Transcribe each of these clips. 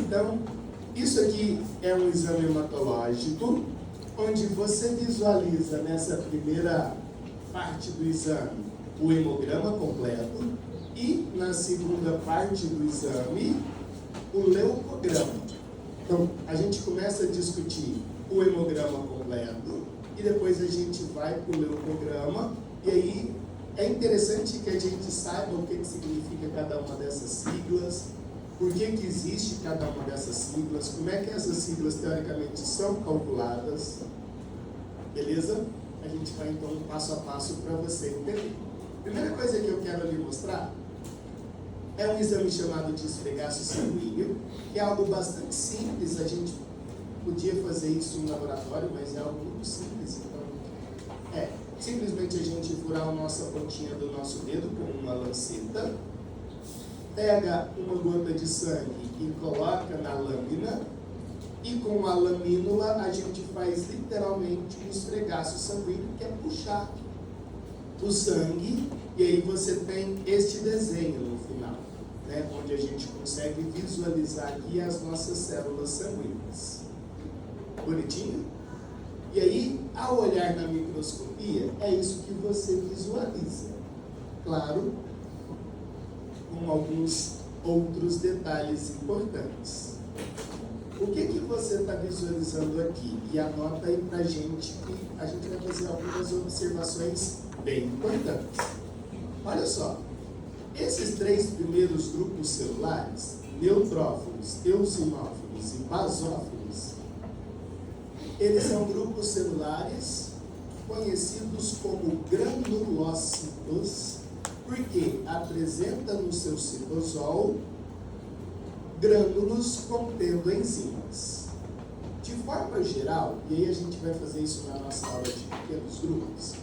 Então, isso aqui é um exame hematológico, onde você visualiza nessa primeira parte do exame o hemograma completo e na segunda parte do exame o leucograma. Então, a gente começa a discutir o hemograma completo e depois a gente vai para o leucograma, e aí é interessante que a gente saiba o que significa cada uma dessas siglas, por que existe cada uma dessas siglas, como é que essas siglas teoricamente são calculadas, beleza? A gente vai então passo a passo para você entender. Primeira coisa que eu quero lhe mostrar é um exame chamado de esfregaço sanguíneo, que é algo bastante simples. A gente podia fazer isso em laboratório, mas é algo muito simples. Então, simplesmente a gente furar a nossa pontinha do nosso dedo com uma lanceta, pega uma gota de sangue e coloca na lâmina, e com a lamínula a gente faz literalmente um esfregaço sanguíneo, que é puxar o sangue, e aí você tem este desenho no final, né, onde a gente consegue visualizar aqui as nossas células sanguíneas. Bonitinho? E aí, ao olhar na microscopia, é isso que você visualiza. Claro, com alguns outros detalhes importantes. O que você está visualizando aqui? E anota aí pra gente, que a gente vai fazer algumas observações bem importantes. Olha só, esses três primeiros grupos celulares, neutrófilos, eosinófilos e basófilos, eles são grupos celulares conhecidos como granulócitos, porque apresenta no seu citosol grânulos contendo enzimas. De forma geral, e aí a gente vai fazer isso na nossa aula de pequenos grupos,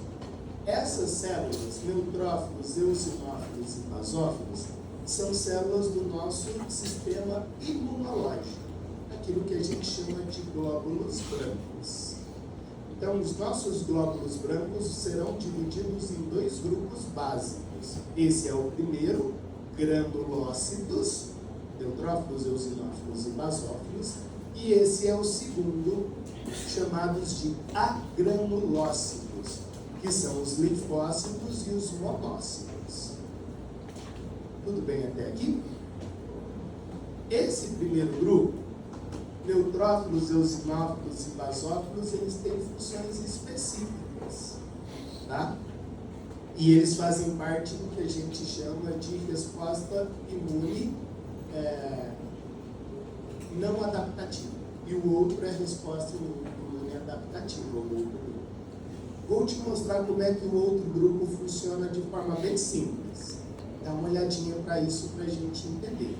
essas células, neutrófilos, eosinófilos e basófilos, são células do nosso sistema imunológico, aquilo que a gente chama de glóbulos brancos. Então, os nossos glóbulos brancos serão divididos em dois grupos básicos. Esse é o primeiro, granulócitos, neutrófilos, eosinófilos e basófilos, e esse é o segundo, chamados de agranulócitos, que são os linfócitos e os monócitos. Tudo bem até aqui? Esse primeiro grupo, neutrófilos, eosinófilos e basófilos, eles têm funções específicas, tá? E eles fazem parte do que a gente chama de resposta imune não adaptativa. E o outro é resposta imune adaptativa, o outro grupo. Vou te mostrar como é que o outro grupo funciona de forma bem simples. Dá uma olhadinha para isso para a gente entender.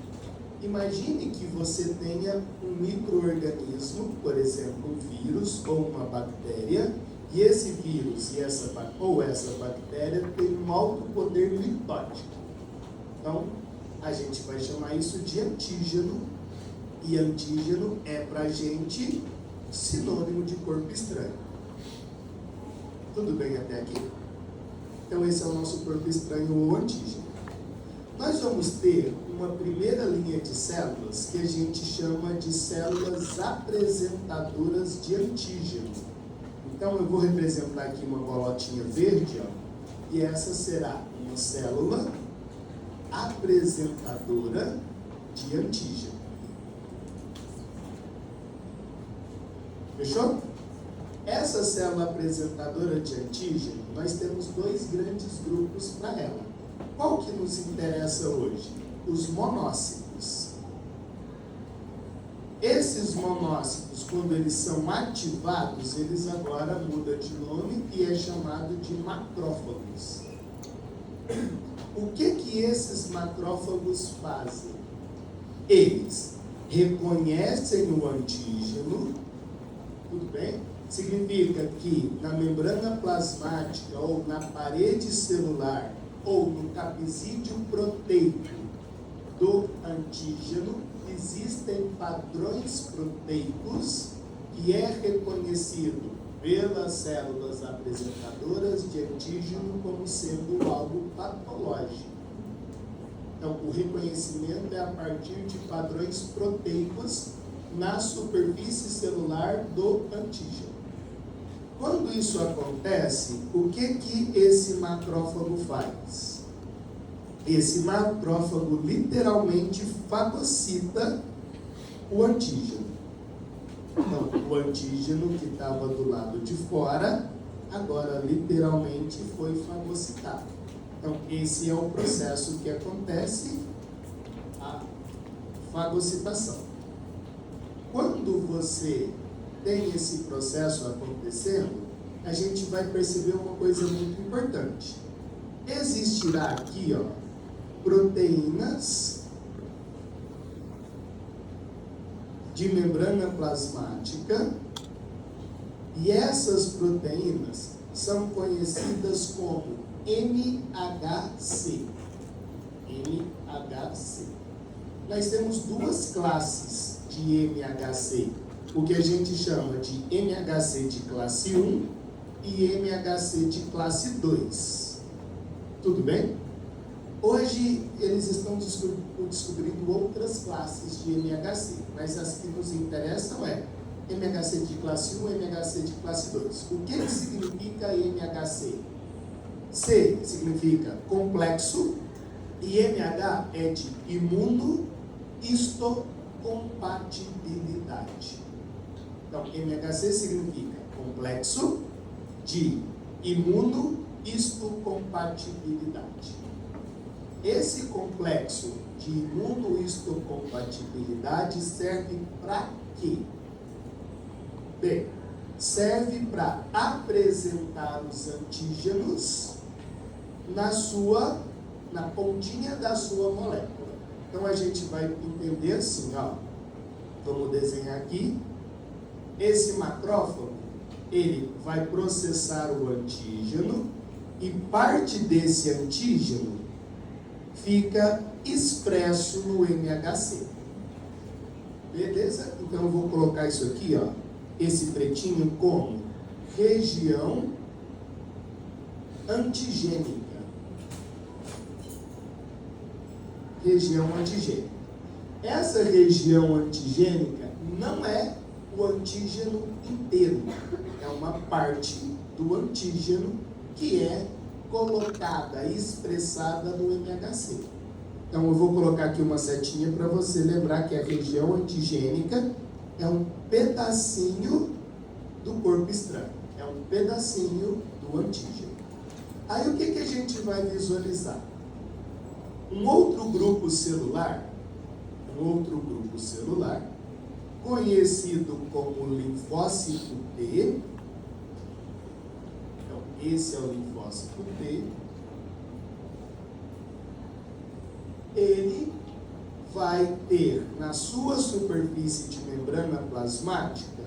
Imagine que você tenha um micro-organismo, por exemplo, um vírus ou uma bactéria, e esse vírus e essa bactéria tem um alto poder mitótico. Então, a gente vai chamar isso de antígeno, e antígeno é para a gente sinônimo de corpo estranho. Tudo bem até aqui? Então, esse é o nosso corpo estranho ou antígeno. Nós vamos ter uma primeira linha de células que a gente chama de células apresentadoras de antígeno. Então, eu vou representar aqui uma bolotinha verde, ó, e essa será uma célula apresentadora de antígeno. Fechou? Essa célula apresentadora de antígeno, nós temos dois grandes grupos para ela. Qual que nos interessa hoje? Os monócitos. Esses monócitos, quando eles são ativados, eles agora mudam de nome e é chamado de macrófagos. O que esses macrófagos fazem? Eles reconhecem o antígeno, tudo bem? Significa que na membrana plasmática ou na parede celular ou no capsídeo proteico do antígeno existem padrões proteicos que é reconhecido pelas células apresentadoras de antígeno como sendo algo patológico. Então, o reconhecimento é a partir de padrões proteicos na superfície celular do antígeno. Quando isso acontece, o que esse macrófago faz? Esse macrófago literalmente fagocita o antígeno. Então, o antígeno que estava do lado de fora, agora literalmente foi fagocitado. Então, esse é o processo que acontece, a fagocitação. Quando você tem esse processo acontecendo, a gente vai perceber uma coisa muito importante. Existirá aqui, proteínas de membrana plasmática, e essas proteínas são conhecidas como MHC. MHC. Nós temos duas classes de MHC. O que a gente chama de MHC de classe 1 e MHC de classe 2. Tudo bem? Hoje eles estão descobrindo outras classes de MHC, mas as que nos interessam é MHC de classe 1 e MHC de classe 2. O que significa MHC? C significa complexo e MH é de imunohistocompatibilidade. Então, MHC significa complexo de imunohistocompatibilidade. Esse complexo de imunohistocompatibilidade serve para quê? Bem, serve para apresentar os antígenos na pontinha da sua molécula. Então a gente vai entender assim, vamos desenhar aqui. Esse macrófago, ele vai processar o antígeno e parte desse antígeno fica expresso no MHC. Beleza? Então eu vou colocar isso aqui, esse pretinho como região antigênica. Região antigênica. Essa região antigênica não é o antígeno inteiro, é uma parte do antígeno que é colocada, expressada no MHC. Então eu vou colocar aqui uma setinha para você lembrar que a região antigênica é um pedacinho do corpo estranho, é um pedacinho do antígeno. Aí o que a gente vai visualizar? Um outro grupo celular, conhecido como linfócito T. Então, esse é o linfócito T. Ele vai ter na sua superfície de membrana plasmática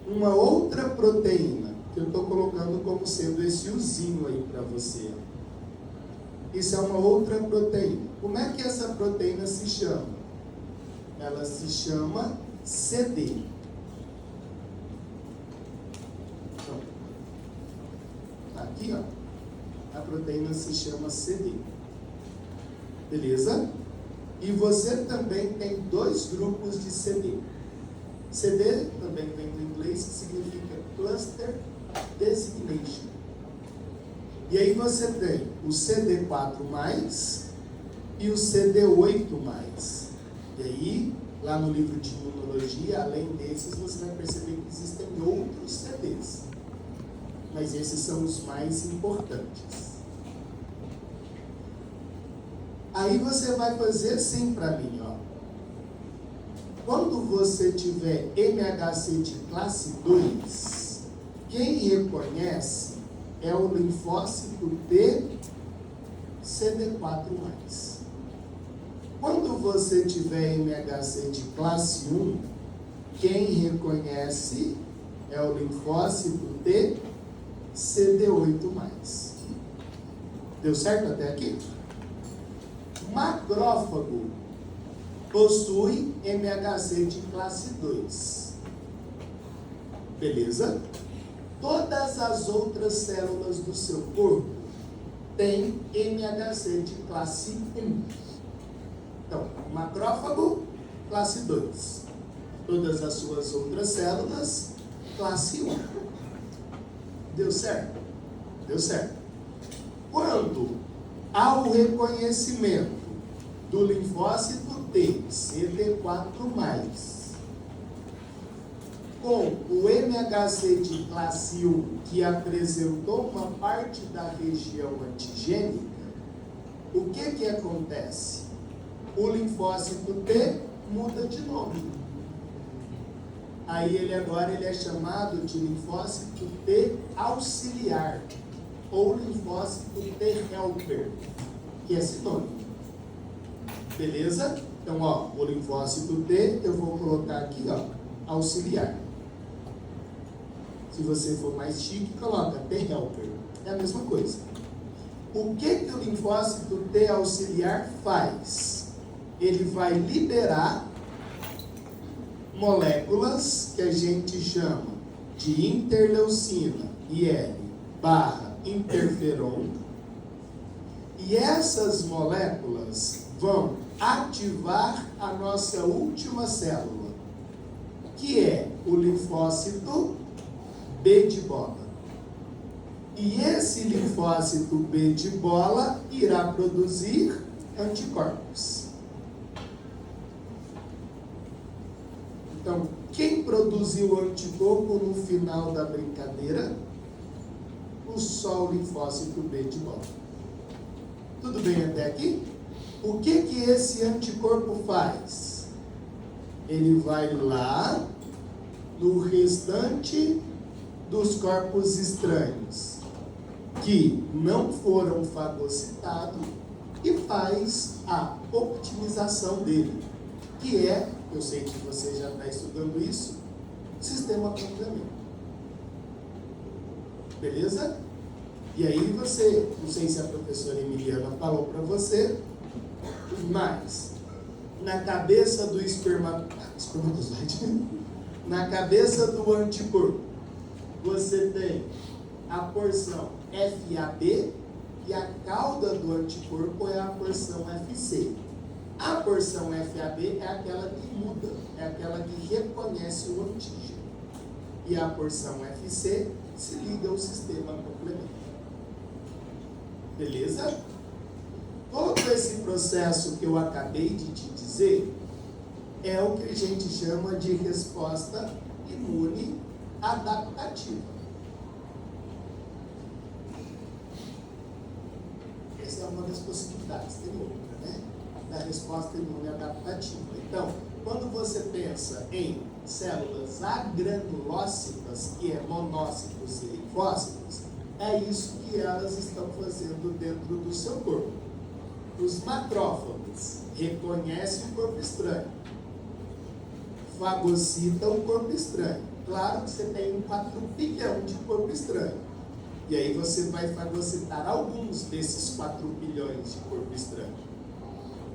uma outra proteína, que eu estou colocando como sendo esse uzinho aí para você. Isso é uma outra proteína. Como é que essa proteína se chama? Ela se chama CD. Então, aqui, a proteína se chama CD. Beleza? E você também tem dois grupos de CD. CD também vem do inglês, que significa Cluster Designation. E aí você tem o CD4+, e o CD8+. E aí, lá no livro de imunologia, além desses, você vai perceber que existem outros CDs. Mas esses são os mais importantes. Aí você vai fazer assim para mim, Quando você tiver MHC de classe 2, quem reconhece é o linfócito T CD4+. Quando você tiver MHC de classe 1, quem reconhece é o linfócito T CD8+. Deu certo até aqui? Macrófago possui MHC de classe 2. Beleza? Todas as outras células do seu corpo têm MHC de classe 1. Então, macrófago, classe 2. Todas as suas outras células, classe 1. Deu certo? Deu certo. Quando há o reconhecimento do linfócito T, CD4+, com o MHC de classe 1, que apresentou uma parte da região antigênica, o que acontece? O linfócito T muda de nome. Aí ele agora é chamado de linfócito T auxiliar, ou linfócito T helper, que é sinônimo. Beleza? Então, ó, o linfócito T, eu vou colocar aqui, ó, auxiliar. Se você for mais chique, coloca T helper. É a mesma coisa. O que o linfócito T auxiliar faz? Ele vai liberar moléculas que a gente chama de interleucina, IL, barra interferon. E essas moléculas vão ativar a nossa última célula, que é o linfócito B de bola. E esse linfócito B de bola irá produzir anticorpos. Então, quem produziu o anticorpo no final da brincadeira? Só o linfócito B de bola. Tudo bem até aqui? O que esse anticorpo faz? Ele vai lá no restante dos corpos estranhos que não foram fagocitados e faz a optimização dele, que é, eu sei que você já está estudando isso, sistema complemento. Beleza? E aí você, não sei se a professora Emiliana falou para você, mas na cabeça do espermatozoide, na cabeça do anticorpo, você tem a porção FAB e a cauda do anticorpo é a porção FC. A porção FAB é aquela que muda, é aquela que reconhece o antígeno. E a porção FC se liga ao sistema complementar. Beleza? Todo esse processo que eu acabei de te dizer é o que a gente chama de resposta imune adaptativa. Essa é uma das possibilidades, tem outra, né? Da resposta imune adaptativa. Então, quando você pensa em células agranulócitas, que é monócitos e linfócitos, é isso que elas estão fazendo dentro do seu corpo. Os macrófagos reconhecem o corpo estranho, fagocitam o corpo estranho. Claro que você tem um 4 bilhão de corpo estranho. E aí você vai fagocitar alguns desses 4 bilhões de corpo estranho.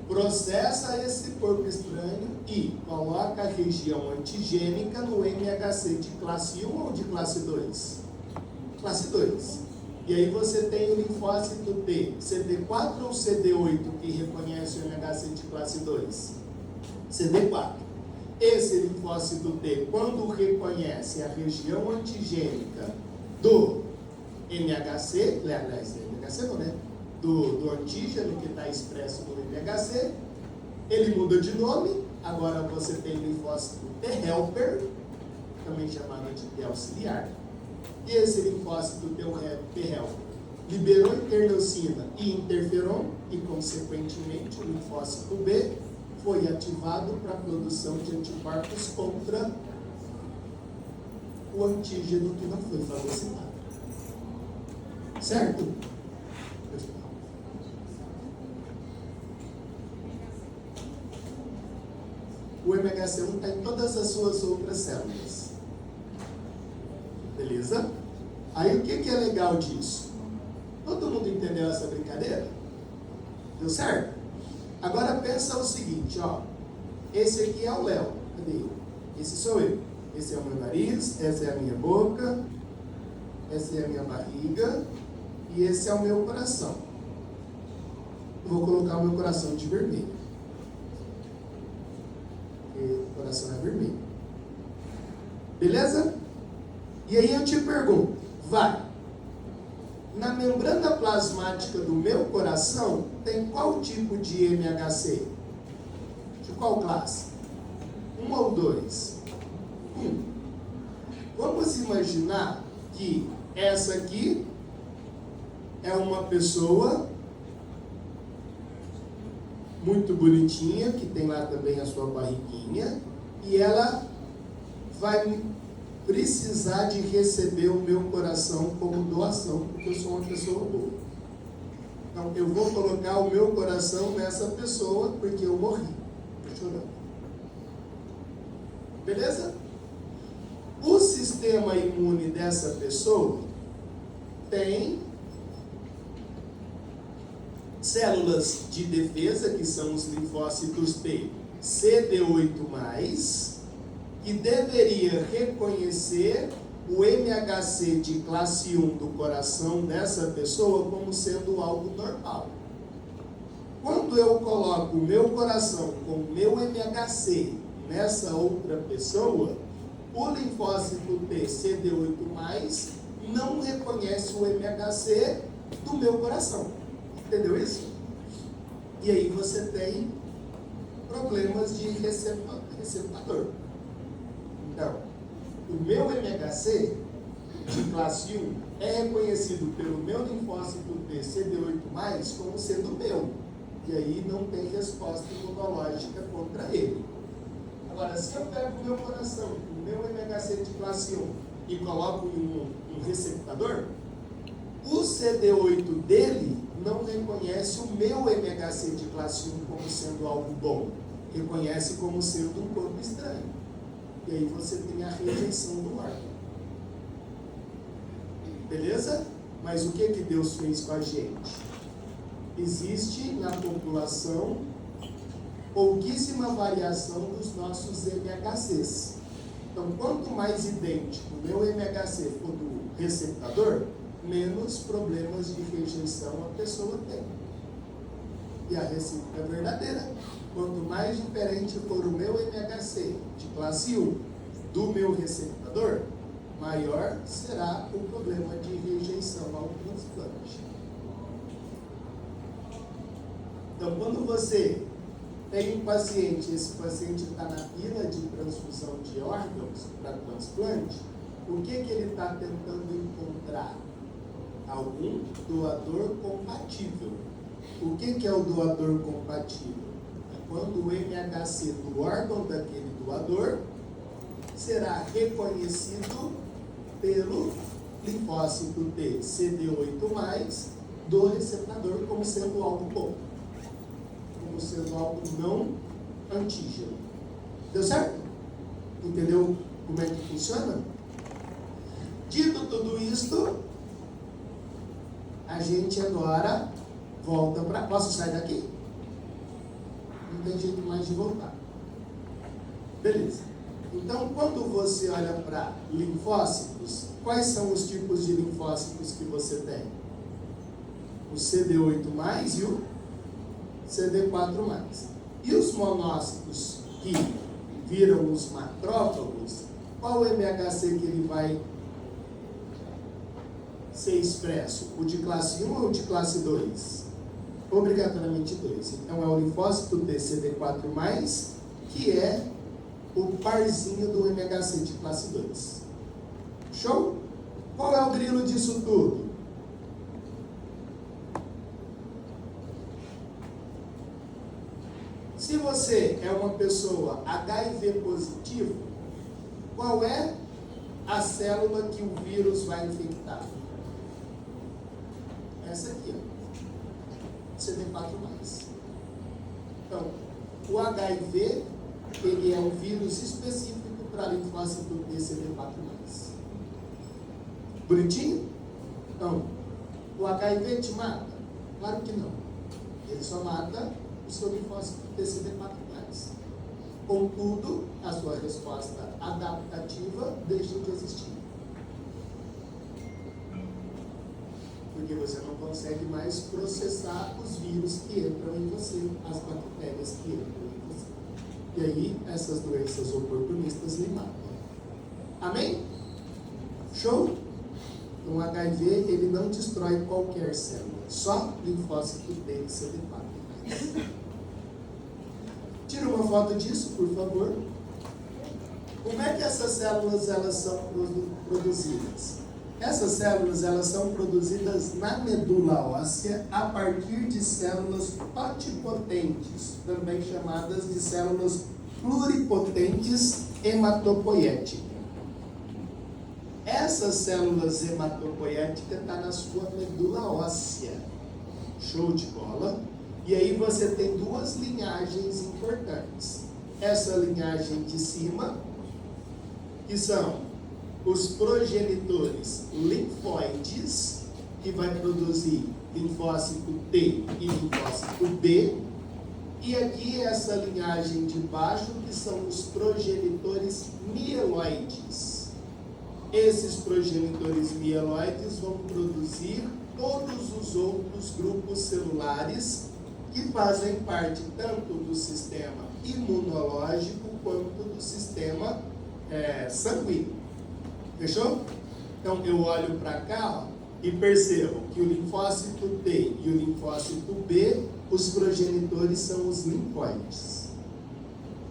Processa esse corpo estranho e coloca a região antigênica no MHC de classe 1 ou de classe 2? Classe 2. E aí você tem o linfócito T, CD4 ou CD8 que reconhece o MHC de classe 2? CD4. Esse linfócito T, quando reconhece a região antigênica do MHC, aliás, MHC não, né? Do antígeno que está expresso no MHC, ele muda de nome, agora você tem o linfócito T helper, também chamado de T auxiliar, e esse linfócito T helper liberou interleucina e interferon, e consequentemente o linfócito B foi ativado para a produção de anticorpos contra o antígeno que não foi fagocitado. Certo? O MHC1 está em todas as suas outras células. Beleza? Aí o que é legal disso? Todo mundo entendeu essa brincadeira? Deu certo? Agora pensa o seguinte, ó. Esse aqui é o Léo. Cadê ele? Esse sou eu. Esse é o meu nariz, essa é a minha boca, essa é a minha barriga e esse é o meu coração. Eu vou colocar o meu coração de vermelho. coração é vermelho. Beleza? E aí eu te pergunto, na membrana plasmática do meu coração tem qual tipo de MHC? De qual classe? 1 ou 2? 1. Vamos imaginar que essa aqui é uma pessoa muito bonitinha, que tem lá também a sua barriguinha, e ela vai precisar de receber o meu coração como doação, porque eu sou uma pessoa boa. Então, eu vou colocar o meu coração nessa pessoa, porque eu morri. Estou chorando. Beleza? O sistema imune dessa pessoa tem células de defesa, que são os linfócitos T, CD8+, que deveria reconhecer o MHC de classe 1 do coração dessa pessoa como sendo algo normal. Quando eu coloco o meu coração com o meu MHC nessa outra pessoa, o linfócito T CD8+, não reconhece o MHC do meu coração. Entendeu isso? E aí você tem problemas de receptor. Então, o meu MHC de classe 1 é reconhecido pelo meu linfócito T CD8+, como sendo meu. E aí não tem resposta imunológica contra ele. Agora, se eu pego o meu coração, o meu MHC de classe 1 e coloco em um receptador, o CD8 dele não reconhece o meu MHC de classe 1 como sendo algo bom. Reconhece como sendo um corpo estranho. E aí você tem a rejeição do órgão. Beleza? Mas o que Deus fez com a gente? Existe na população pouquíssima variação dos nossos MHCs. Então, quanto mais idêntico o meu MHC for do receptador, menos problemas de rejeição a pessoa tem. E a recíproca é verdadeira. Quanto mais diferente for o meu MHC de classe 1 do meu receptador, maior será o problema de rejeição ao transplante. Então, quando você tem um paciente, esse paciente está na fila de transfusão de órgãos para transplante, o que ele está tentando encontrar? Algum doador compatível. O que é o doador compatível? É quando o MHC do órgão daquele doador será reconhecido pelo linfócito T CD8+, do receptador como sendo algo bom, como sendo algo não antígeno. Deu certo? Entendeu como é que funciona? Dito tudo isto, a gente agora volta para... Posso sair daqui? Não tem jeito mais de voltar. Beleza. Então, quando você olha para linfócitos, quais são os tipos de linfócitos que você tem? O CD8+ e o CD4+. E os monócitos que viram os macrófagos, qual o MHC que ele vai ser expresso? O de classe 1 ou o de classe 2? Obrigatoriamente 2. Então é o linfócito T CD4+, que é o parzinho do MHC de classe 2. Show? Qual é o grilo disso tudo? Se você é uma pessoa HIV positivo, qual é a célula que o vírus vai infectar? Essa aqui, ó. CD4+. Então, o HIV, ele é um vírus específico para linfócito T CD4+. Bonitinho? Então, o HIV te mata? Claro que não. Ele só mata o seu linfócito T CD4+. Contudo, a sua resposta adaptativa deixa de existir. Porque você não consegue mais processar os vírus que entram em você, as bactérias que entram em você. E aí, essas doenças oportunistas lhe matam. Amém? Show? Então, o HIV, ele não destrói qualquer célula. Só linfócito T e CD4. Tira uma foto disso, por favor. Como é que essas células elas são produzidas? Essas células elas são produzidas na medula óssea a partir de células totipotentes, também chamadas de células pluripotentes hematopoéticas. Essas células hematopoéticas estão na sua medula óssea. Show de bola? E aí você tem duas linhagens importantes. Essa linhagem de cima, que são os progenitores linfóides, que vai produzir linfócito T e linfócito B. E aqui essa linhagem de baixo, que são os progenitores mieloides. Esses progenitores mieloides vão produzir todos os outros grupos celulares que fazem parte tanto do sistema imunológico quanto do sistema sanguíneo. Fechou? Então eu olho para cá, ó, e percebo que o linfócito T e o linfócito B, os progenitores são os linfóides.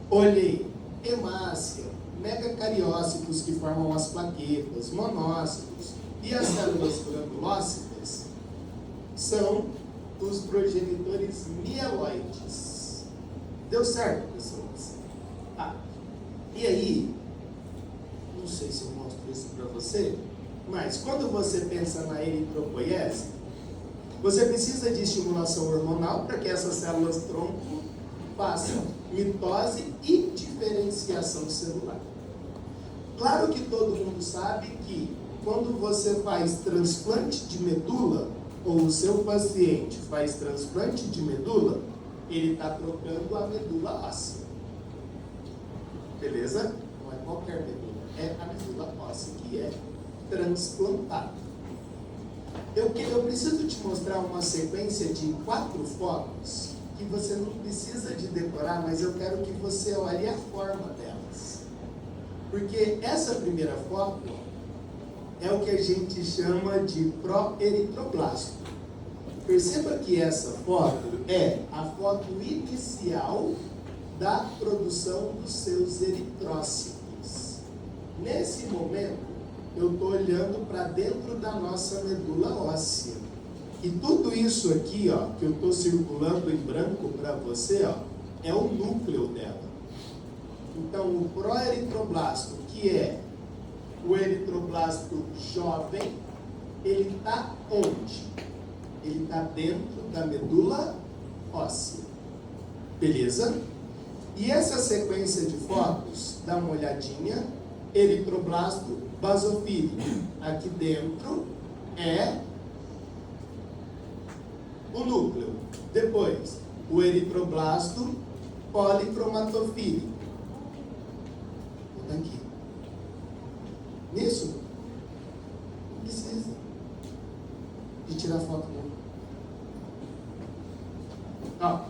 Olhei, hemácia, megacariócitos que formam as plaquetas, monócitos e as células granulócitas são os progenitores mieloides. Deu certo, pessoas? E aí, não sei se eu mostro isso para você, mas quando você pensa na eritropoiese, você precisa de estimulação hormonal para que essas células tronco façam mitose e diferenciação celular. Claro que todo mundo sabe que quando você faz transplante de medula, ou o seu paciente faz transplante de medula, ele está trocando a medula óssea. Beleza? Não é qualquer medula, é a medula óssea que é transplantada. Eu preciso te mostrar uma sequência de 4 fotos que você não precisa de decorar, mas eu quero que você olhe a forma delas. Porque essa primeira foto é o que a gente chama de proeritroblasto. Perceba que essa foto é a foto inicial da produção dos seus eritrócitos. Nesse momento, eu estou olhando para dentro da nossa medula óssea. E tudo isso aqui, ó, que eu estou circulando em branco para você, ó, é o núcleo dela. Então, o proeritroblasto, que é o eritroblasto jovem, ele está onde? Ele está dentro da medula óssea. Beleza? E essa sequência de fotos, dá uma olhadinha, eritroblasto basofílico. Aqui dentro é o núcleo. Depois, o eritroblasto policromatofílico. Vou aqui. Nisso, não precisa de tirar foto não.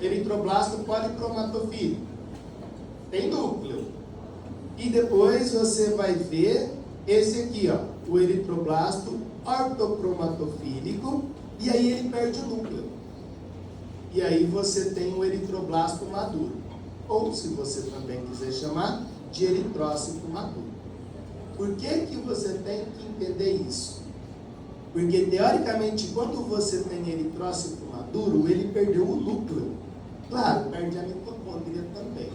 Eritroblasto policromatofílico. Tem núcleo. E depois você vai ver esse aqui, ó, o eritroblasto ortocromatofílico, e aí ele perde o núcleo. E aí você tem o eritroblasto maduro. Ou, se você também quiser chamar, de eritrócito maduro. Por que que você tem que entender isso? Porque, teoricamente, quando você tem eritrócito maduro, ele perdeu o núcleo. Claro, perde a mitocôndria também.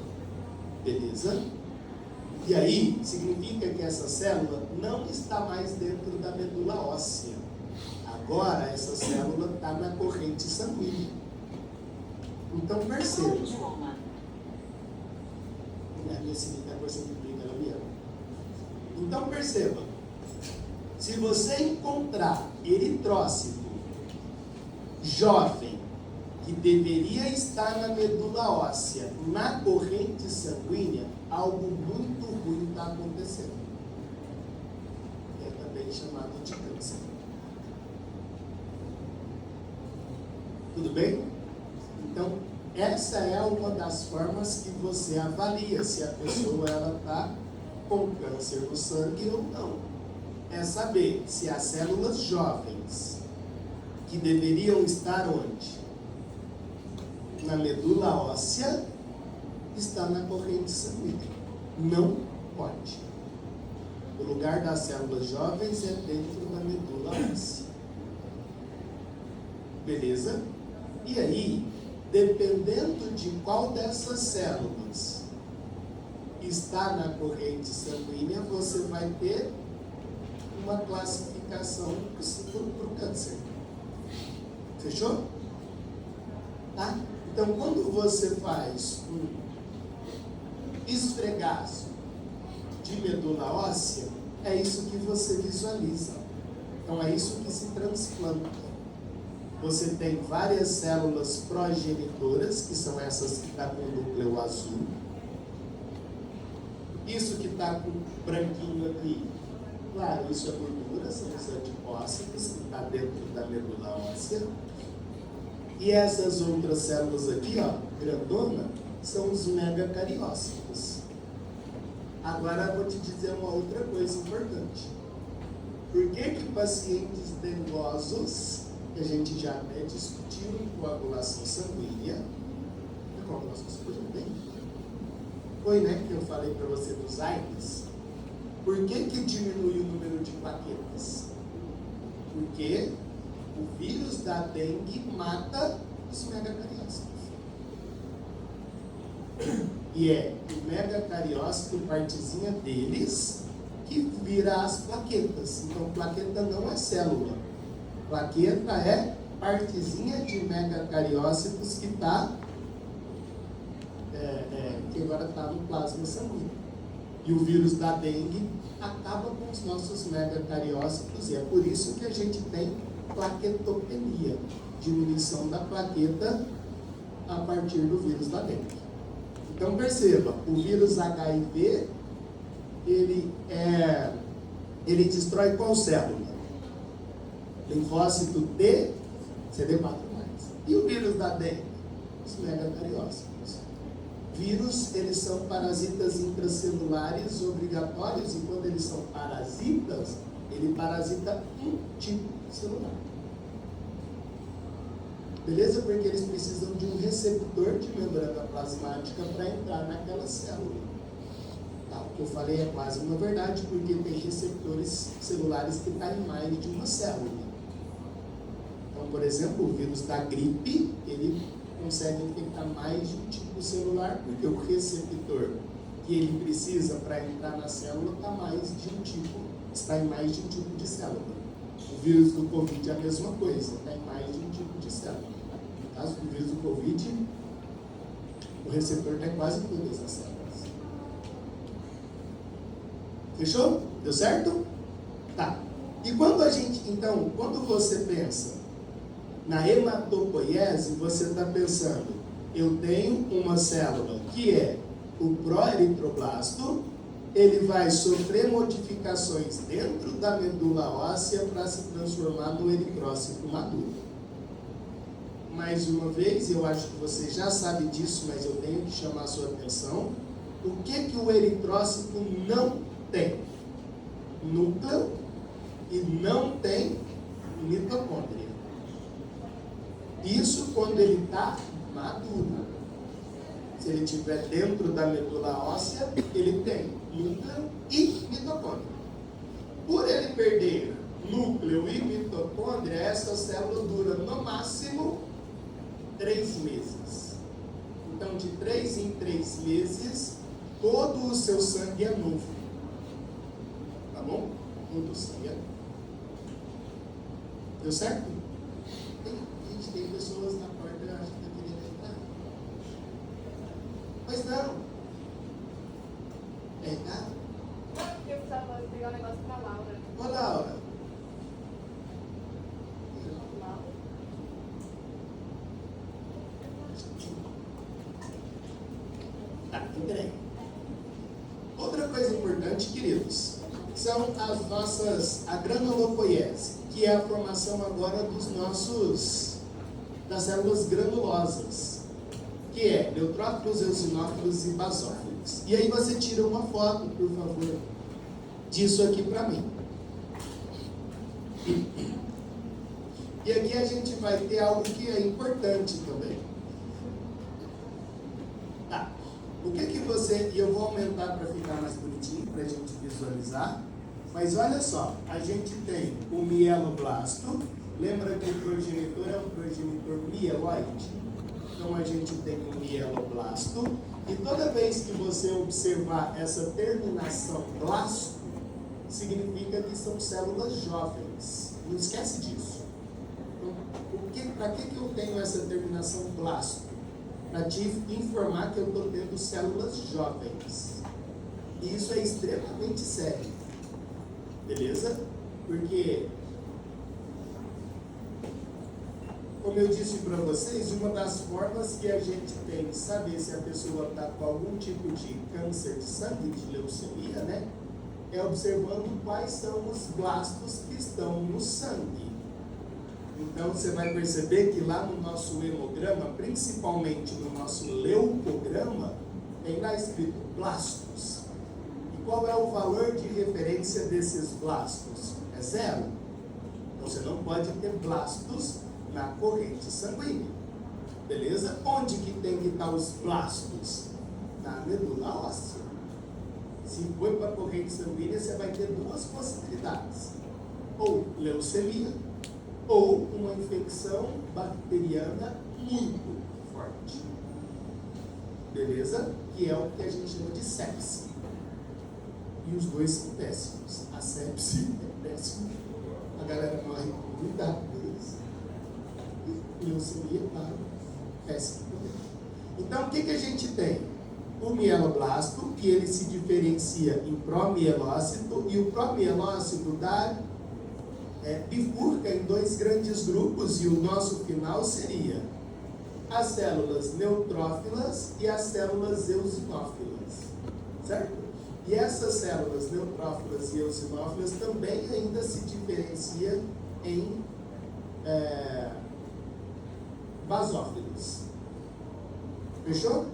Beleza? E aí, significa que essa célula não está mais dentro da medula óssea. Agora, essa célula está na corrente sanguínea. Então, perceba. Então, perceba. Se você encontrar eritrócito jovem, que deveria estar na medula óssea, na corrente sanguínea, algo muito ruim está acontecendo. É também chamado de câncer. Tudo bem? Então, essa é uma das formas que você avalia se a pessoa está com câncer no sangue ou não. É saber se as células jovens, que deveriam estar onde? Na medula óssea, está na corrente sanguínea. Não pode. O lugar das células jovens é dentro da medula óssea. Beleza? E aí, dependendo de qual dessas células está na corrente sanguínea, você vai ter uma classificação para o câncer. Fechou? Tá? Então, quando você faz um esfregaço de medula óssea, é isso que você visualiza. Então, é isso que se transplanta. Você tem várias células progenitoras, que são essas que estão com o núcleo azul. Isso que está com branquinho aqui, claro, isso é gordura, são os adipócitos, que está dentro da medula óssea. E essas outras células aqui, ó, grandona, são os megacariócitos. Agora eu vou te dizer uma outra coisa importante. Por que pacientes dengosos, que a gente já até discutiu em coagulação sanguínea, a coagulação sanguínea tem? Foi, né, que eu falei para você dos AIDS. Por que diminui o número de plaquetas? Porque o vírus da dengue mata os megacariócitos. E é o megacariócito, partezinha deles, que vira as plaquetas. Então, plaqueta não é célula. Plaqueta é partezinha de megacariócitos que está, que agora está no plasma sanguíneo. E o vírus da dengue acaba com os nossos megacariócitos, e é por isso que a gente tem plaquetopenia, diminuição da plaqueta a partir do vírus da dengue. Então perceba, o vírus HIV, ele destrói qual célula? Linfócito T, CD4+. E o vírus da dengue? Os megacariócitos. Vírus, eles são parasitas intracelulares obrigatórios, e quando eles são parasitas, ele parasita um tipo celular. Beleza? Porque eles precisam de um receptor de membrana plasmática para entrar naquela célula. Tá, o que eu falei é quase uma verdade, porque tem receptores celulares que estão em mais de uma célula. Então, por exemplo, o vírus da gripe, ele consegue infectar mais de um tipo celular, porque o receptor que ele precisa para entrar na célula está em mais de um tipo de célula. O vírus do Covid é a mesma coisa, está em mais de um tipo de célula. No caso do vírus do Covid, o receptor está em quase todas as células. Fechou? Deu certo? Tá. E quando você pensa na hematopoiese, você está pensando, eu tenho uma célula que é o proeritroblasto, ele vai sofrer modificações dentro da medula óssea para se transformar no eritrócito maduro. Mais uma vez, eu acho que você já sabe disso, mas eu tenho que chamar a sua atenção. O que o eritrócito não tem? Núcleo e não tem mitocôndria. Isso quando ele está maduro. Se ele estiver dentro da medula óssea, ele tem núcleo e mitocôndria. Por ele perder núcleo e mitocôndria, essa célula dura no máximo 3 meses. Então, de 3 em 3 meses, todo o seu sangue é novo. Tá bom? Todo o sangue é novo. Deu certo? Tem pessoas na porta, eu acho que eu queria entrar. Pois não. Tá? Eu precisava pegar um negócio pra Laura. Ô, Laura. Tá, entrei. Outra coisa importante, queridos, são a granulopoiese, que é a formação agora das células granulosas. O que é neutrófilos, eosinófilos e basófilos. E aí você tira uma foto, por favor, disso aqui para mim. E aqui a gente vai ter algo que é importante também. Tá. O que você... E eu vou aumentar para ficar mais bonitinho, para a gente visualizar. Mas olha só, a gente tem o mieloblasto. Lembra que o progenitor é um progenitor mieloide? Então a gente tem o mieloblasto. E toda vez que você observar essa terminação blasto, significa que são células jovens. Não esquece disso. Então, para que eu tenho essa terminação blasto? Para te informar que eu estou tendo células jovens. E isso é extremamente sério. Beleza? Porque, como eu disse para vocês, uma das formas que a gente tem de saber se a pessoa está com algum tipo de câncer de sangue, de leucemia, né? É observando quais são os blastos que estão no sangue. Então você vai perceber que lá no nosso hemograma, principalmente no nosso leucograma, tem lá escrito blastos. E qual é o valor de referência desses blastos? É 0. Então você não pode ter blastos na corrente sanguínea. Beleza? Onde que tem que estar os blastos? Na medula óssea. Se for para a corrente sanguínea, você vai ter duas possibilidades. Ou leucemia, ou uma infecção bacteriana muito forte. Beleza? Que é o que a gente chama de sepse. E os dois são péssimos. A sepse é péssima. A galera morre com muita rapidez. E leucemia, claro, péssimo também. Então, o que a gente tem? O mieloblasto, que ele se diferencia em promielócito, e o promielócito bifurca em dois grandes grupos, e o nosso final seria as células neutrófilas e as células eosinófilas, certo? E essas células neutrófilas e eosinófilas também ainda se diferenciam em basófilos. Fechou?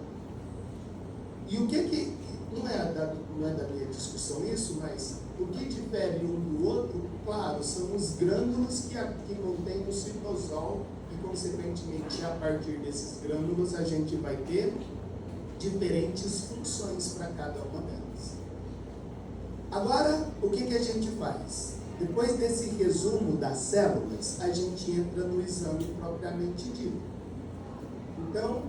E o que não é da minha discussão isso, mas o que difere um do outro, claro, são os grânulos que contêm o citosol e, consequentemente, a partir desses grânulos, a gente vai ter diferentes funções para cada uma delas. Agora, o que a gente faz? Depois desse resumo das células, a gente entra no exame propriamente dito. Então,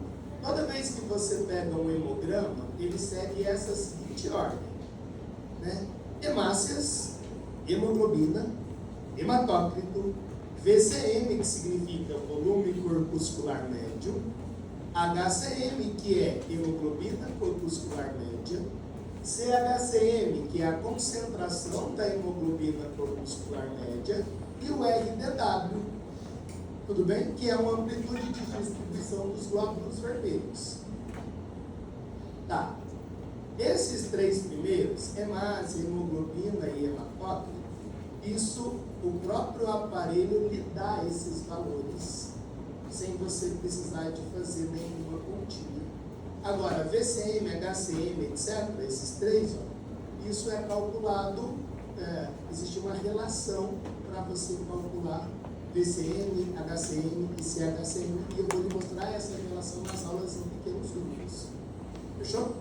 toda vez que você pega um hemograma, ele segue essa seguinte ordem, né? Hemácias, hemoglobina, hematócrito, VCM, que significa volume corpuscular médio, HCM, que é hemoglobina corpuscular média, CHCM, que é a concentração da hemoglobina corpuscular média, e o RDW, tudo bem? Que é uma amplitude de distribuição dos glóbulos vermelhos. Tá. Esses três primeiros, hemácia, hemoglobina e hematócrito, isso, o próprio aparelho lhe dá esses valores, sem você precisar de fazer nenhuma continha. Agora, VCM, HCM, etc., esses três, ó, isso é calculado, existe uma relação para você calcular VCM, HCM e CHCM, e eu vou lhe mostrar essa relação nas aulas em pequenos grupos. Fechou?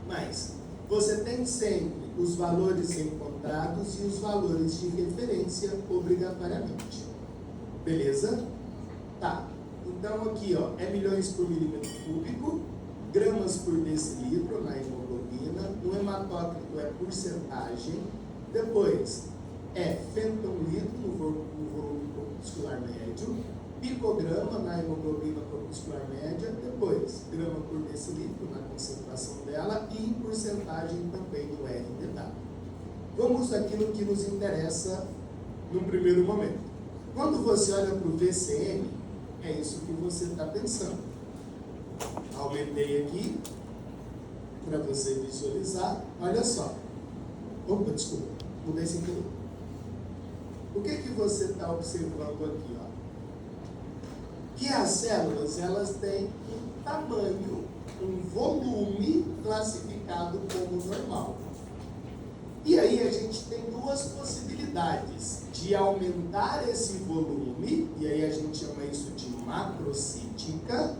Mas você tem sempre os valores encontrados e os valores de referência obrigatoriamente. Beleza? Tá. Então aqui, ó, é milhões por milímetro cúbico, gramas por decilitro na hemoglobina, no hematócrito é porcentagem, depois é fentonlitro no volume corpuscular médio, picograma na hemoglobina corpuscular média, depois grama por decilitro na concentração dela e em porcentagem também no RDW. Vamos àquilo que nos interessa no primeiro momento. Quando você olha para o VCM, é isso que você está pensando. Aumentei aqui para você visualizar. Olha só. Opa, desculpa, mudei sem querer. O que você está observando aqui, ó? que as células, elas têm um tamanho, um volume classificado como normal. E aí a gente tem duas possibilidades de aumentar esse volume, e aí a gente chama isso de macrocítica,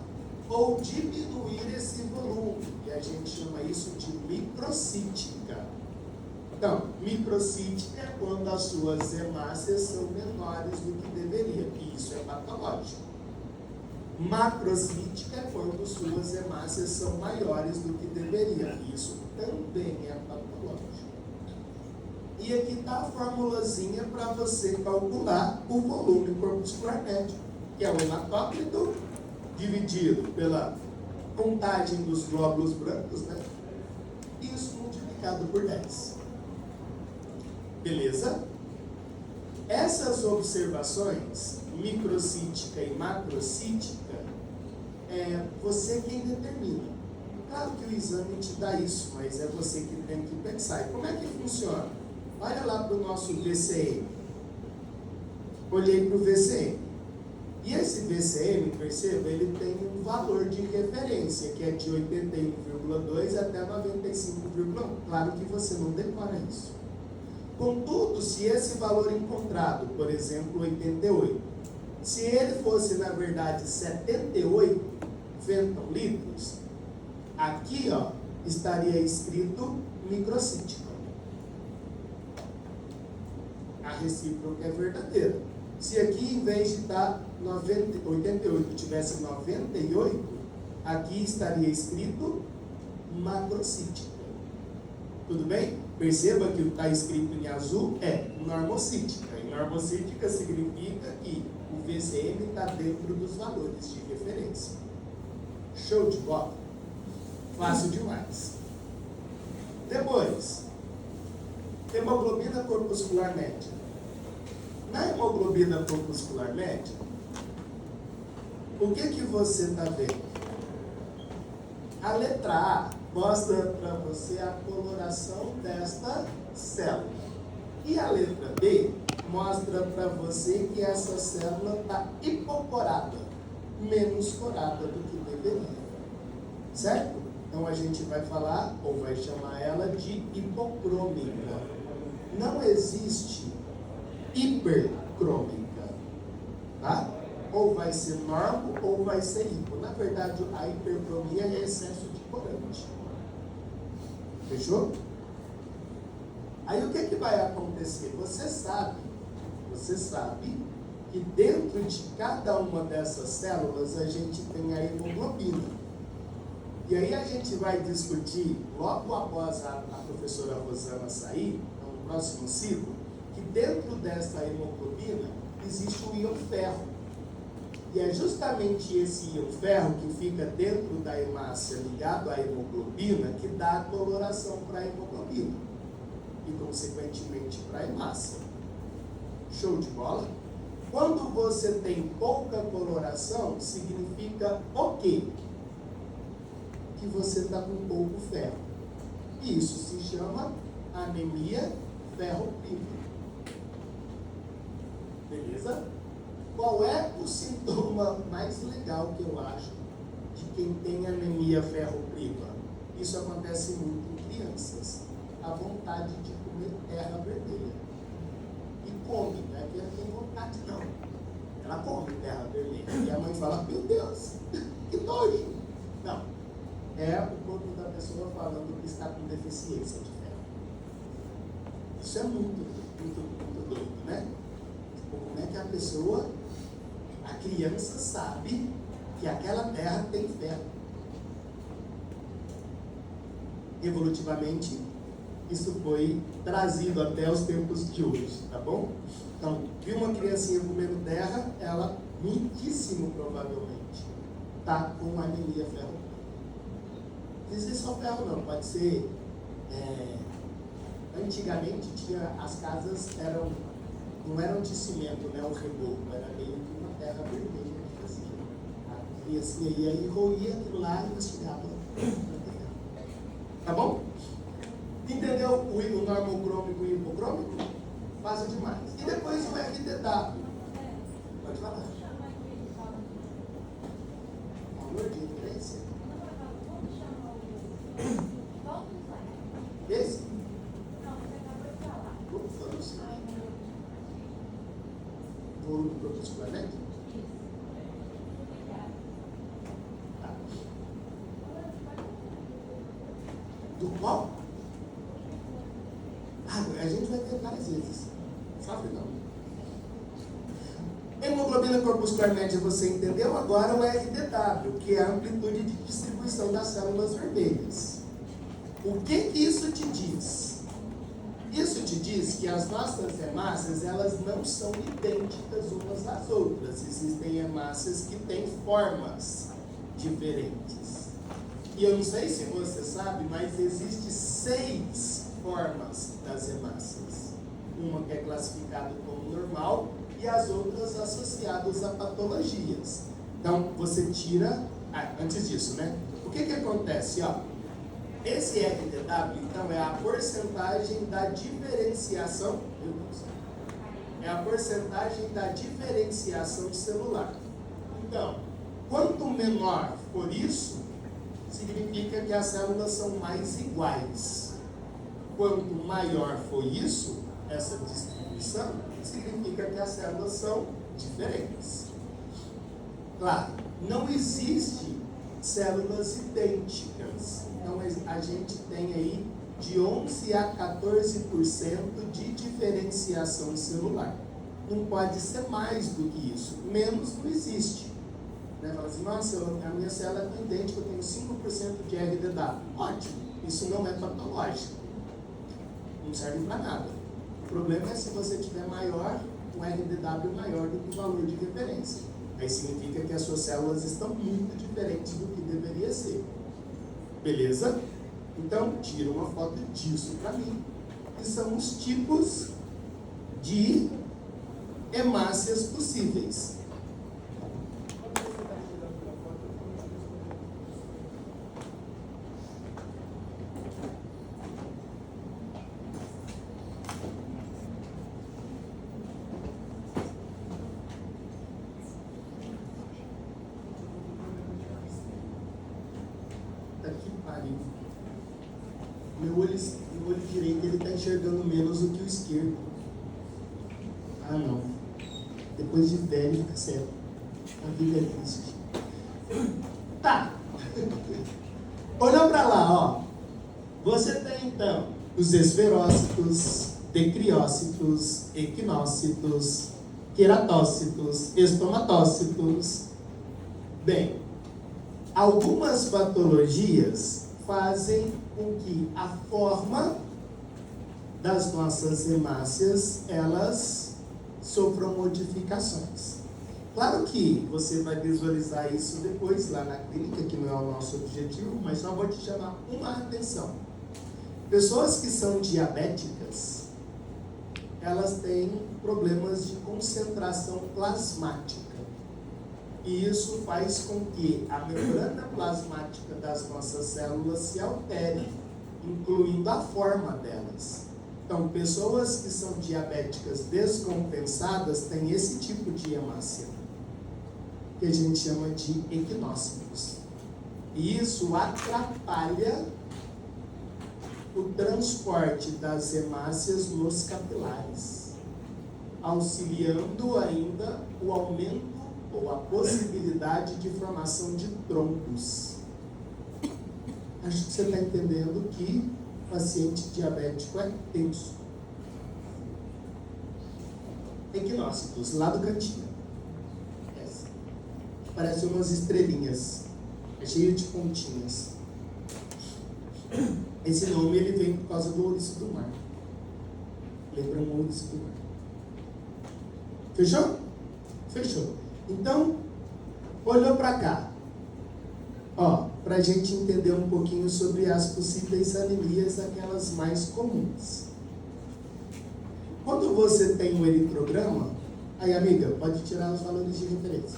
ou diminuir esse volume, e a gente chama isso de microcítica. Então, microcítica é quando as suas hemácias são menores do que deveria, e isso é patológico. Macrocítica é quando suas hemácias são maiores do que deveria, e isso também é patológico. E aqui está a formulazinha para você calcular o volume corpuscular médio, que é o hematócrito dividido pela contagem dos glóbulos brancos, né? Isso multiplicado por 10. Beleza? Essas observações, microcítica e macrocítica, é você quem determina. Claro que o exame te dá isso, mas é você que tem que pensar. E como é que funciona? Olha lá para o nosso VCM. Olhei para o VCM. E esse VCM, perceba, ele tem um valor de referência, que é de 81,2 até 95,1. Claro que você não decora isso. Contudo, se esse valor encontrado, por exemplo, 88, se ele fosse, na verdade, 78 fentolitros, aqui, ó, estaria escrito microcítico. A recíproca é verdadeira. Se aqui, em vez de estar 88, tivesse 98, aqui estaria escrito macrocítica. Tudo bem? Perceba que o que está escrito em azul é normocítica. E normocítica significa que o VCM está dentro dos valores de referência. Show de bola? Fácil demais. Depois, hemoglobina corpuscular média. Na hemoglobina corpuscular média, o que você está vendo? A letra A mostra para você a coloração desta célula. E a letra B mostra para você que essa célula está hipocorada, menos corada do que deveria. Certo? Então a gente vai falar, ou vai chamar ela de hipocrômica. Não existe hipercrômica, tá? Ou vai ser normo ou vai ser hipo. Na verdade, a hipercromia é excesso de corante. Fechou? Aí o que vai acontecer? Você sabe que dentro de cada uma dessas células a gente tem a hemoglobina. E aí a gente vai discutir, logo após a professora Rosana sair, no próximo ciclo, que dentro dessa hemoglobina existe o íon ferro. E é justamente esse íon ferro que fica dentro da hemácia ligado à hemoglobina que dá a coloração para a hemoglobina e, consequentemente, para a hemácia. Show de bola? Quando você tem pouca coloração, significa o quê? Que você está com pouco ferro. E isso se chama anemia ferropriva. Beleza? Qual é o sintoma mais legal que eu acho de quem tem anemia ferropriva? Isso acontece muito em crianças. A vontade de comer terra vermelha. E come, não é que ela tem vontade não. Ela come terra vermelha. E a mãe fala, meu Deus, que nojo. Não. É o corpo da pessoa falando que está com deficiência de ferro. Isso é muito doido, né? Como é que a pessoa, a criança sabe que aquela terra tem ferro? Evolutivamente, isso foi trazido até os tempos de hoje, tá bom? Então, viu uma criancinha comendo terra, ela, muitíssimo provavelmente, está com anemia ferro. Não precisa ser só ferro não, pode ser... Antigamente as casas não eram de cimento, né, o reboco, era meio que uma terra vermelha que fazia. A criancinha ia e roía aquilo lá e mastigava. Tá bom? Entendeu o normocrômico e o hipocrômico? Fácil demais. E depois o RDW. Pode falar. esse? Não, você acabou de falar. Vamos sim. Ai, meu Deus. Volume proporcionalmente? Isso. Obrigada. Tá. Do qual? Ah, a gente vai ter várias vezes. Sabe não? Hemoglobina corpuscular média você entendeu? Agora o RDW, que é a amplitude de distribuição das células vermelhas. O que isso te diz? Isso te diz que as nossas hemácias, elas não são idênticas umas às outras. Existem hemácias que têm formas diferentes. E eu não sei se você sabe, mas existem 6 formas das hemácias. Uma que é classificada como normal e as outras associadas a patologias. Então, você tira... antes disso, né? O que acontece? Ó, esse RDW, então, é a porcentagem da diferenciação... Meu Deus, é a porcentagem da diferenciação celular. Então, quanto menor for isso, significa que as células são mais iguais. Quanto maior for isso, essa distribuição, significa que as células são diferentes. Claro, não existe células idênticas. Então a gente tem aí de 11 a 14% de diferenciação celular. Não pode ser mais do que isso. Menos não existe. Né? Fala assim, nossa, a minha célula é idêntica, eu tenho 5% de RDW. Ótimo, isso não é patológico. Não serve para nada. O problema é se você tiver maior, o RDW maior do que o valor de referência. Aí significa que as suas células estão muito diferentes do que deveria ser. Beleza? Então, tira uma foto disso para mim. Que são os tipos de hemácias possíveis. Meu olho direito ele está enxergando menos do que o esquerdo. Ah, não. Depois de velho fica certo. A vida é triste. Tá. Olhou para lá, ó. Você tem então os esferócitos, decriócitos, equinócitos, queratócitos, estematócitos. Bem, algumas patologias fazem com que a forma das nossas hemácias, elas sofram modificações. Claro que você vai visualizar isso depois lá na clínica, que não é o nosso objetivo, mas só vou te chamar uma atenção. Pessoas que são diabéticas, elas têm problemas de concentração plasmática. E isso faz com que a membrana plasmática das nossas células se altere, incluindo a forma delas. Então, pessoas que são diabéticas descompensadas têm esse tipo de hemácia, que a gente chama de equinócitos. E isso atrapalha o transporte das hemácias nos capilares, auxiliando ainda o aumento ou a possibilidade de formação de trombos. Acho que você está entendendo que o paciente diabético é tenso. Equinócitos, lá do cantinho. Essa. Parece umas estrelinhas. É cheio de pontinhas. Esse nome ele vem por causa do ouriço do mar. Lembra um ouriço do mar. Fechou? Fechou. Então, olhou para cá. Ó, para a gente entender um pouquinho sobre as possíveis anemias, aquelas mais comuns. Quando você tem um eritrograma, aí amiga, pode tirar os valores de referência.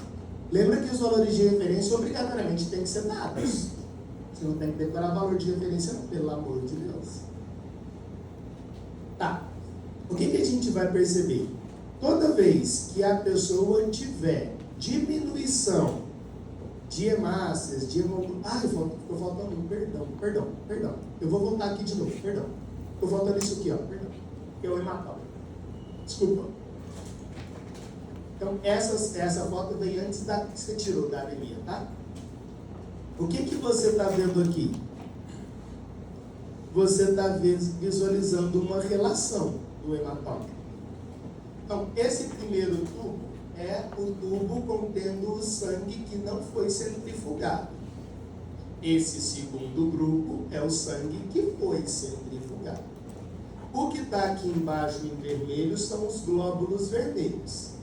Lembra que os valores de referência obrigatoriamente têm que ser dados. Você não tem que decorar valor de referência, não, pelo amor de Deus. Tá. O que a gente vai perceber? Toda vez que a pessoa tiver diminuição de hemácias, de hemoglobina... ficou faltando um, perdão. Eu vou voltar aqui de novo, perdão. Estou voltando isso aqui, ó, perdão, que é o hematócrito. Desculpa. Então, essa foto vem antes da que você tirou da anemia, tá? O que você está vendo aqui? Você está visualizando uma relação do hematócrito. Então, esse primeiro tubo é o tubo contendo o sangue que não foi centrifugado. Esse segundo grupo é o sangue que foi centrifugado. O que está aqui embaixo em vermelho são os glóbulos vermelhos.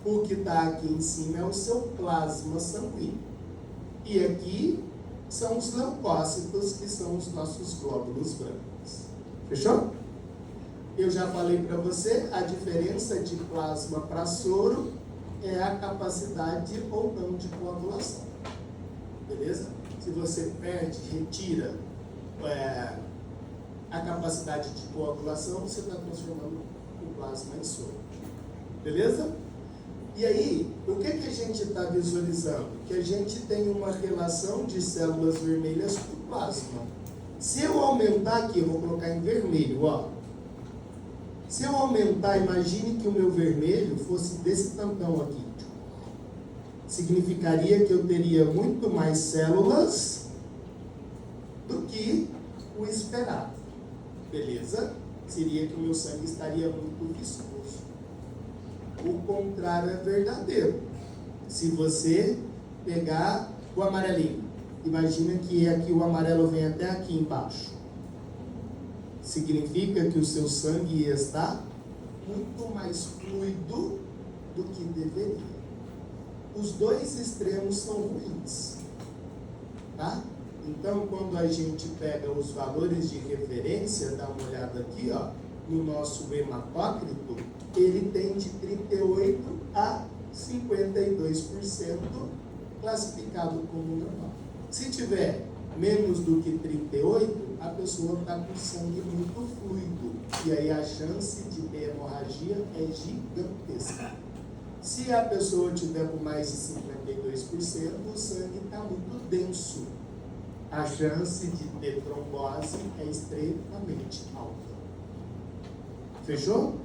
O que está aqui em cima é o seu plasma sanguíneo. E aqui são os leucócitos, que são os nossos glóbulos brancos. Fechou? Eu já falei para você, a diferença de plasma para soro é a capacidade ou não de coagulação. Beleza? Se você perde, retira a capacidade de coagulação, você está transformando o plasma em soro. Beleza? E aí, o que a gente está visualizando? Que a gente tem uma relação de células vermelhas com plasma. Se eu aumentar aqui, eu vou colocar em vermelho, ó. Se eu aumentar, imagine que o meu vermelho fosse desse tampão aqui. Significaria que eu teria muito mais células do que o esperado. Beleza? Seria que o meu sangue estaria muito viscoso. O contrário é verdadeiro. Se você pegar o amarelinho, imagina que aqui o amarelo vem até aqui embaixo. Significa que o seu sangue está muito mais fluido do que deveria. Os dois extremos são ruins, tá? Então, quando a gente pega os valores de referência, dá uma olhada aqui, ó, no nosso hematócrito, ele tem de 38 a 52% classificado como normal. Se tiver menos do que 38, a pessoa está com sangue muito fluido, e aí a chance de ter hemorragia é gigantesca. Se a pessoa tiver com mais de 52%, o sangue está muito denso. A chance de ter trombose é extremamente alta. Fechou?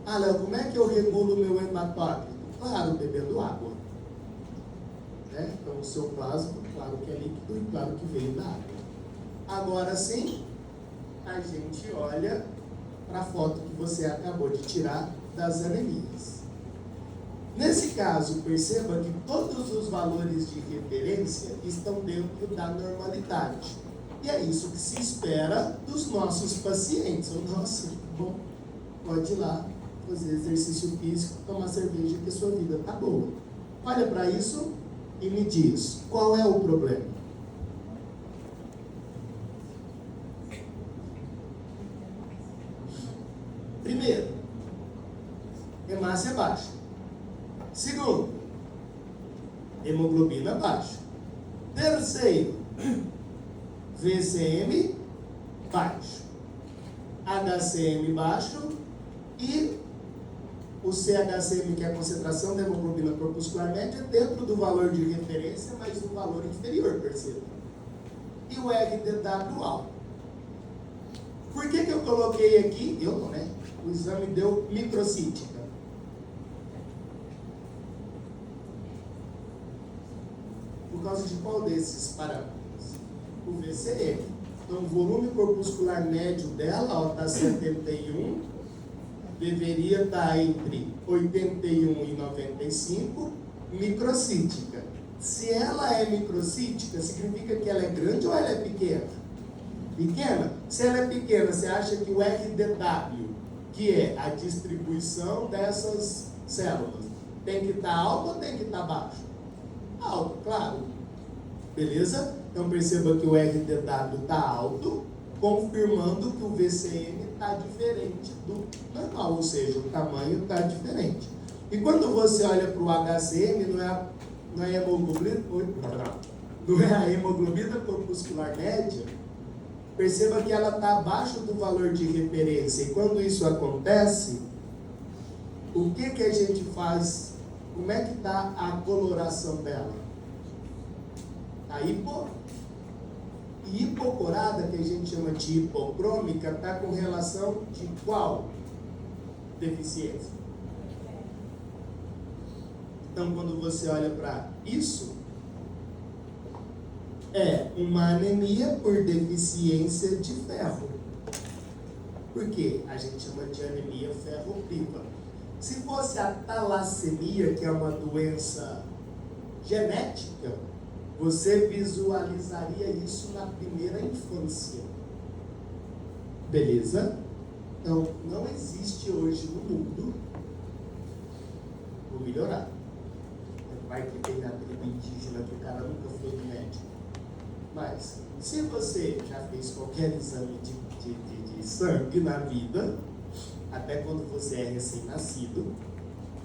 Ah, Léo, como é que eu regulo o meu hematócrito? Claro, bebendo água. Né? Então, o seu plasma, claro que é líquido e claro que veio da água. Agora sim, a gente olha para a foto que você acabou de tirar das anemias. Nesse caso, perceba que todos os valores de referência estão dentro da normalidade. E é isso que se espera dos nossos pacientes. Nossa, bom, pode ir lá fazer exercício físico, tomar cerveja, que a sua vida está boa. Olha para isso e me diz, qual é o problema? Primeiro, hemácia baixa. Segundo, hemoglobina baixa. Terceiro, VCM baixo, HCM baixo e o CHCM, que é a concentração da hemoglobina corpuscular média, dentro do valor de referência, mas no valor inferior, perceba. E o RDW alto. Por que eu coloquei aqui? Eu não, né? O exame deu microcítica. Por causa de qual desses parâmetros? O VCM. Então, o volume corpuscular médio dela está 71, deveria estar entre 81 e 95, microcítica. Se ela é microcítica, significa que ela é grande ou ela é pequena? Pequena? Se ela é pequena, você acha que o RDW, que é a distribuição dessas células, tem que estar alto ou tem que estar baixo? Alto, claro. Beleza? Então perceba que o RDW está alto, confirmando que o VCM está diferente do normal, ou seja, o tamanho está diferente. E quando você olha para o HCM, não é a hemoglobina corpuscular média, perceba que ela está abaixo do valor de referência. E quando isso acontece, o que a gente faz? Como é que está a coloração dela? Aí, pô, E hipocorada, que a gente chama de hipocrômica, está com relação de qual deficiência? Então, quando você olha para isso, é uma anemia por deficiência de ferro. Por quê? A gente chama de anemia ferropriva. Se fosse a talassemia, que é uma doença genética, você visualizaria isso na primeira infância. Beleza? Então, não existe hoje no mundo, vou melhorar. Vai que tem na tribo indígena que o cara nunca foi no médico. Mas, se você já fez qualquer exame de sangue na vida, até quando você é recém-nascido,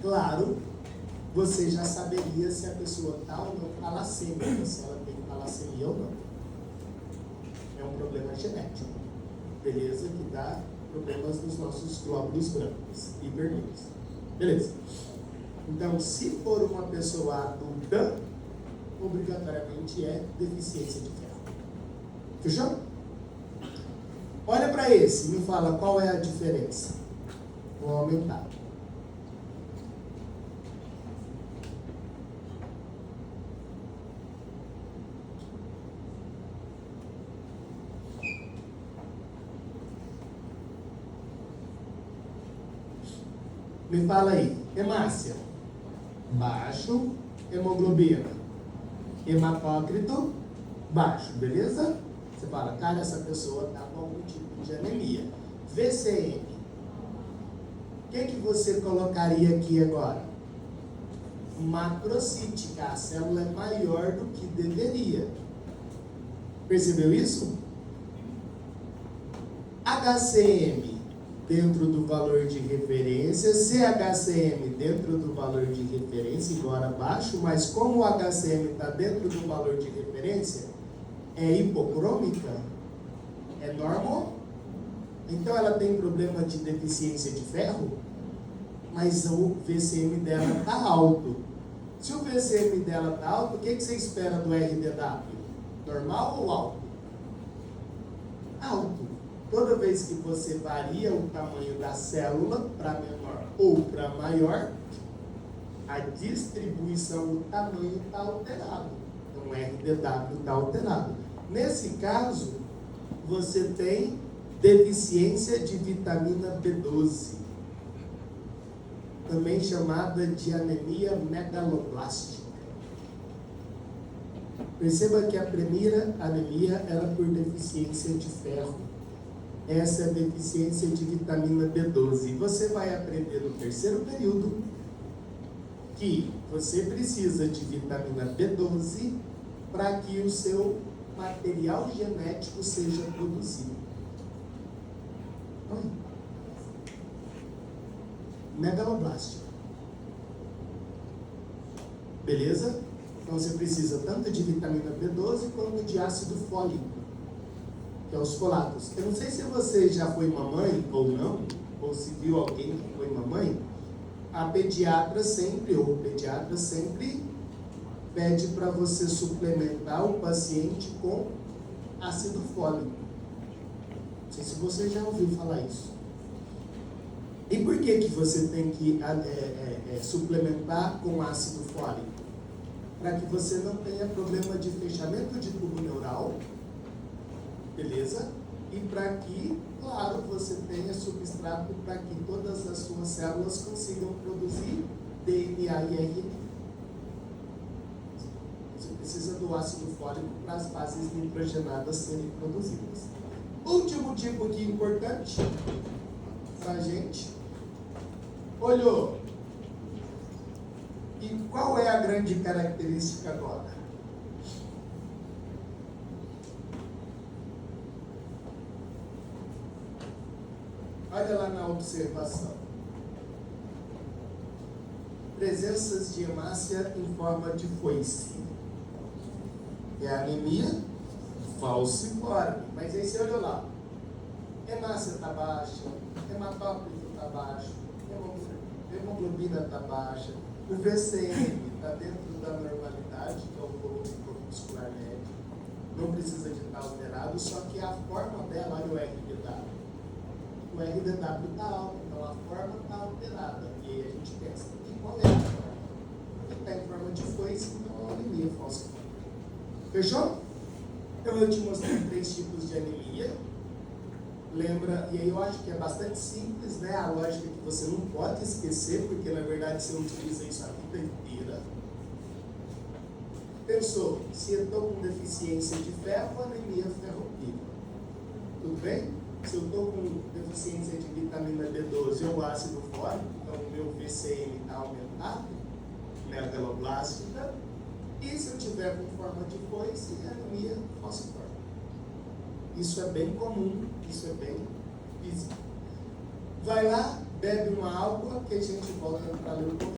claro, você já saberia se a pessoa está ou não talassêmica, se ela tem talassemia ou não. É um problema genético, beleza? Que dá problemas nos nossos glóbulos brancos e vermelhos. Beleza? Então, se for uma pessoa adulta, obrigatoriamente é deficiência de ferro. Fechou? Olha para esse, me fala qual é a diferença. Vou aumentar. Me fala aí, hemácia, baixo, hemoglobina, hematócrito, baixo, beleza? Você fala, cara, essa pessoa está com algum tipo de anemia. VCM, o que você colocaria aqui agora? Macrocítica, a célula é maior do que deveria. Percebeu isso? HCM, dentro do valor de referência, CHCM dentro do valor de referência, embora baixo, mas como o HCM está dentro do valor de referência, é hipocrômica, é normal, então ela tem problema de deficiência de ferro, mas o VCM dela está alto. Se o VCM dela está alto, o que você espera do RDW? Normal ou alto? Alto. Toda vez que você varia o tamanho da célula para menor ou para maior, a distribuição do tamanho está alterado. Então o RDW está alterado. Nesse caso, você tem deficiência de vitamina B12, também chamada de anemia megaloblástica. Perceba que a primeira anemia era por deficiência de ferro. Essa é a deficiência de vitamina B12. Você vai aprender no terceiro período que você precisa de vitamina B12 para que o seu material genético seja produzido. Megaloblástica. Beleza? Então você precisa tanto de vitamina B12 quanto de ácido fólico, que é os folatos. Eu não sei se você já foi mamãe ou não, ou se viu alguém que foi mamãe. A pediatra sempre, ou o pediatra sempre pede para você suplementar o paciente com ácido fólico. Não sei se você já ouviu falar isso. E por que você tem que suplementar com ácido fólico? Para que você não tenha problema de fechamento de tubo neural, beleza? E para que, claro, você tenha substrato para que todas as suas células consigam produzir DNA e RNA. Você precisa do ácido fólico para as bases nitrogenadas serem produzidas. Último tipo aqui importante para a gente. Olhou. E qual é a grande característica agora? Olha lá na observação. Presenças de hemácia em forma de foice. É a anemia falciforme. Mas aí você olhou lá. Hemácia está baixa, hematócrito está baixo, hemoglobina está baixa, o VCM está dentro da normalidade, que é o volume corpuscular médio. não precisa de estar alterado, só que a forma dela, olha o RDW. O RDW está alto, então a forma está alterada. E aí a gente pensa, e qual é a forma? Está em forma de foice, então é uma anemia falciforme. Fechou? Então eu te mostrei 3 tipos de anemia. Lembra, e aí eu acho que é bastante simples, né? A lógica que você não pode esquecer, porque na verdade você utiliza isso a vida inteira. Pensou, se eu estou com deficiência de ferro, anemia ferropriva. Tudo bem? Se eu estou com deficiência de vitamina B12 ou ácido fólico, então o meu VCM está aumentado, megaloblástica. E se eu tiver com forma de foice, anemia falciforme. Isso é bem comum, isso é bem físico. Vai lá, bebe uma água que a gente volta para ler um pouquinho.